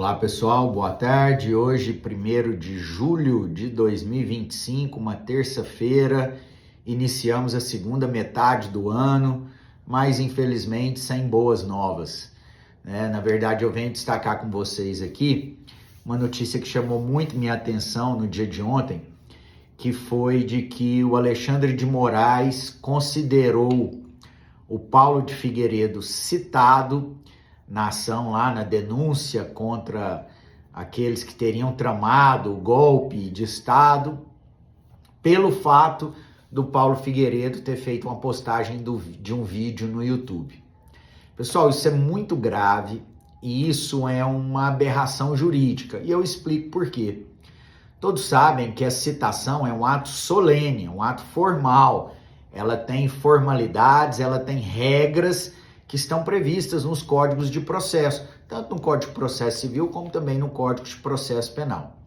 Olá pessoal, boa tarde. Hoje, 1º de julho de 2025, uma terça-feira, iniciamos a segunda metade do ano, mas infelizmente sem boas novas. Na verdade, eu venho destacar com vocês aqui uma notícia que chamou muito minha atenção no dia de ontem, que foi de que o Alexandre de Moraes considerou o Paulo de Figueiredo citado na ação lá, na denúncia contra aqueles que teriam tramado o golpe de Estado, pelo fato do Paulo Figueiredo ter feito uma postagem de um vídeo no YouTube. Pessoal, isso é muito grave e isso é uma aberração jurídica, e eu explico por quê. Todos sabem que a citação é um ato solene, um ato formal, ela tem formalidades, ela tem regras que estão previstas nos códigos de processo, tanto no Código de Processo Civil como também no Código de Processo Penal.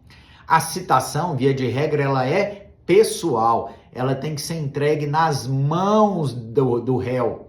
A citação, via de regra, ela é pessoal, ela tem que ser entregue nas mãos do réu.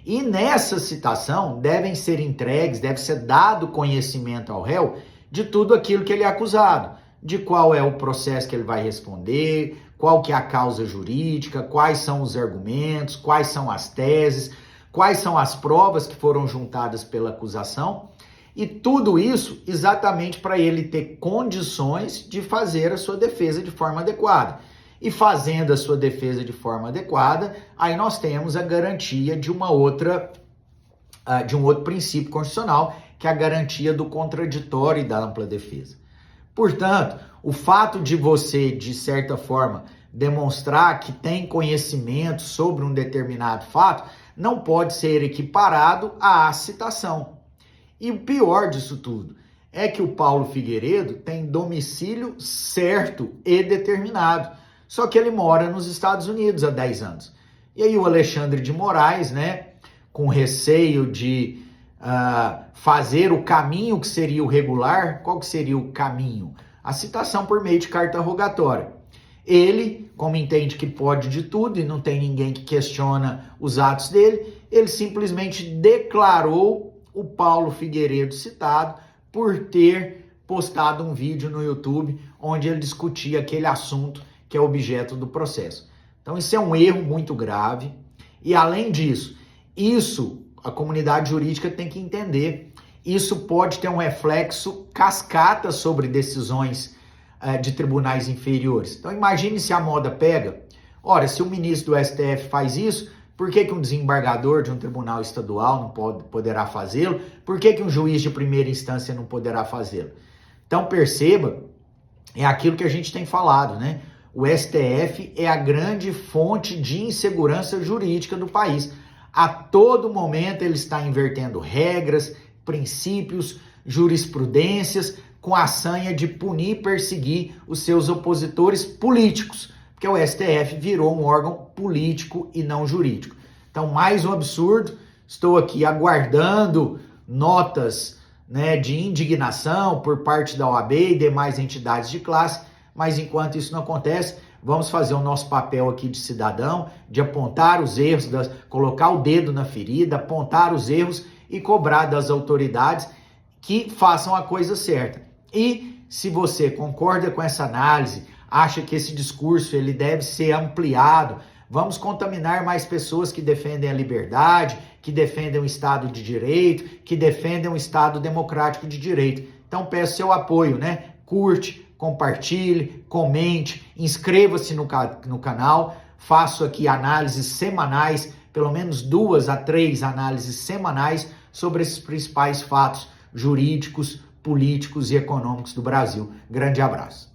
E nessa citação devem ser entregues, deve ser dado conhecimento ao réu de tudo aquilo que ele é acusado, de qual é o processo que ele vai responder, qual que é a causa jurídica, quais são os argumentos, quais são as teses, quais são as provas que foram juntadas pela acusação, e tudo isso exatamente para ele ter condições de fazer a sua defesa de forma adequada. E fazendo a sua defesa de forma adequada, aí nós temos a garantia de um outro princípio constitucional, que é a garantia do contraditório e da ampla defesa. Portanto, o fato de você, de certa forma, demonstrar que tem conhecimento sobre um determinado fato não pode ser equiparado à citação. E o pior disso tudo é que o Paulo Figueiredo tem domicílio certo e determinado, só que ele mora nos Estados Unidos há 10 anos. E aí o Alexandre de Moraes, com receio de fazer o caminho que seria o regular, qual que seria o caminho? A citação por meio de carta rogatória. Ele, como entende que pode de tudo e não tem ninguém que questiona os atos dele, ele simplesmente declarou o Paulo Figueiredo citado por ter postado um vídeo no YouTube onde ele discutia aquele assunto que é objeto do processo. Então isso é um erro muito grave e, além disso, isso a comunidade jurídica tem que entender. Isso pode ter um reflexo cascata sobre decisões de tribunais inferiores. Então imagine se a moda pega. Ora, se o ministro do STF faz isso, por que um desembargador de um tribunal estadual não poderá fazê-lo? Por que um juiz de primeira instância não poderá fazê-lo? Então perceba, é aquilo que a gente tem falado, O STF é a grande fonte de insegurança jurídica do país. A todo momento ele está invertendo regras, princípios, jurisprudências, com a sanha de punir e perseguir os seus opositores políticos, porque o STF virou um órgão político e não jurídico. Então, mais um absurdo, estou aqui aguardando notas de indignação por parte da OAB e demais entidades de classe, mas enquanto isso não acontece, vamos fazer o nosso papel aqui de cidadão, de apontar os erros, colocar o dedo na ferida, apontar os erros e cobrar das autoridades que façam a coisa certa. E se você concorda com essa análise, acha que esse discurso ele deve ser ampliado, vamos contaminar mais pessoas que defendem a liberdade, que defendem o Estado de Direito, que defendem um Estado democrático de direito. Então peço seu apoio, Curte, compartilhe, comente, inscreva-se no canal, faço aqui análises semanais, pelo menos 2 a 3 análises semanais sobre esses principais fatos jurídicos, políticos e econômicos do Brasil. Grande abraço.